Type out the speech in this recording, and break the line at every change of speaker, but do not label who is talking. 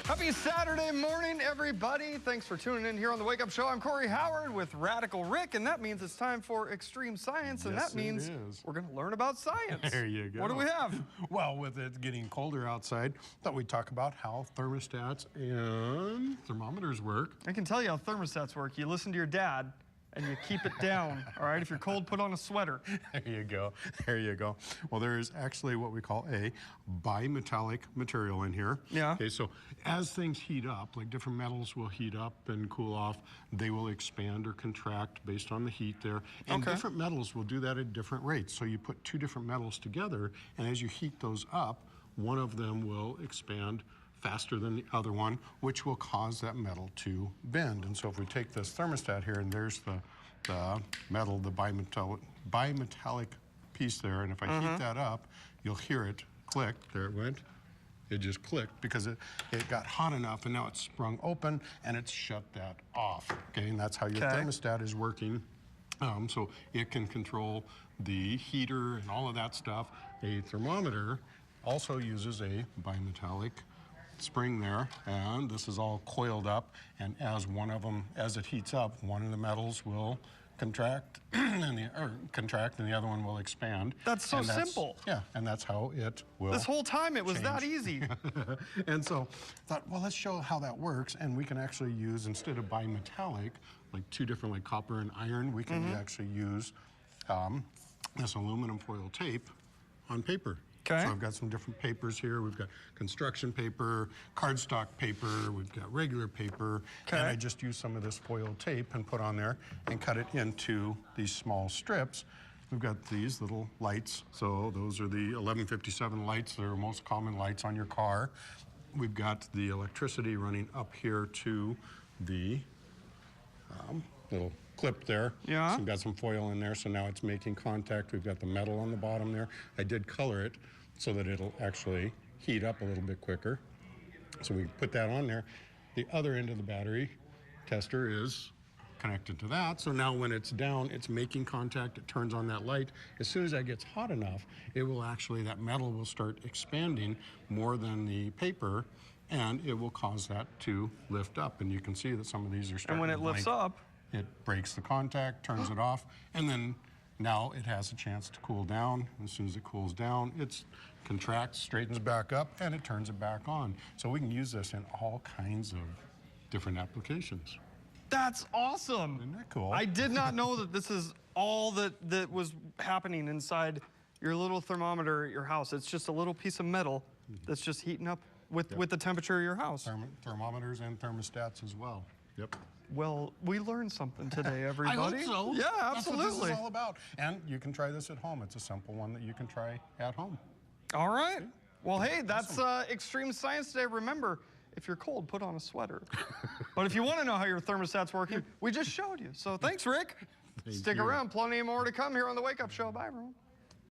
Happy Saturday morning, everybody. Thanks for tuning in here on the Wake Up Show. I'm Corey Howard with Radical Rick, and that means it's time for Extreme Science, and that means we're going to learn about science.
There you go.
What do we have?
Well, with it getting colder outside, thought we'd talk about how thermostats and thermometers work.
I can tell you how thermostats work. You listen to your dad, and you keep it down, all right? If you're cold, put on a sweater.
There you go. There you go. Well, there is actually what we call a bimetallic material in here.
Yeah.
Okay, so as things heat up, like different metals will heat up and cool off, they will expand or contract based on the heat there. And different metals will do that at different rates. So you put two different metals together, and as you heat those up, one of them will expand faster than the other one, which will cause that metal to bend. And so if we take this thermostat here, and there's the metal, the bimetallic piece there, and if I heat that up, you'll hear it click. There it went. It just clicked because it got hot enough, and now it's sprung open, and it's shut that off. Okay, and that's how your thermostat is working. So it can control the heater and all of that stuff. A thermometer also uses a bimetallic spring there, and this is all coiled up, and as one of them, as it heats up, one of the metals will contract and the other one will expand.
That's so simple.
Yeah, and that's how it will
This whole time it was
change.
that easy.
And so I thought, well, let's show how that works, and we can actually use, instead of bimetallic, like two different, like copper and iron, we can actually use this aluminum foil tape on paper.
Okay.
So I've got some different papers here. We've got construction paper, cardstock paper, we've got regular paper, and I just use some of this foil tape and put on there and cut it into these small strips. We've got these little lights. So those are the 1157 lights. They're most common lights on your car. We've got the electricity running up here to the little clip there.
Yeah.
So we've got some foil in there, so now it's making contact. We've got the metal on the bottom there. I did color it so that it'll actually heat up a little bit quicker. So we put that on there. The other end of the battery tester is connected to that. So now when it's down, it's making contact, it turns on that light. As soon as that gets hot enough, it will actually, that metal will start expanding more than the paper, and it will cause that to lift up. And you can see that some of these are starting
And when it lifts up,
it breaks the contact, turns it off, and then now it has a chance to cool down. As soon as it cools down, it contracts, straightens back up, and it turns it back on. So we can use this in all kinds of different applications.
that's awesome.
Isn't that cool?
I did not know that this is all that was happening inside your little thermometer at your house. It's just a little piece of metal that's just heating up with the temperature of your house.
Thermometers and thermostats as well. Yep.
Well, we learned something today, everybody.
I hope so.
Yeah, absolutely.
That's what this is all about. And you can try this at home. It's a simple one that you can try at home.
All right. Well, hey, that's Extreme Science today. Remember, if you're cold, put on a sweater. But if you want to know how your thermostat's working, we just showed you. So thanks, Rick. Stick around. Plenty more to come here on the Wake Up Show. Bye, everyone.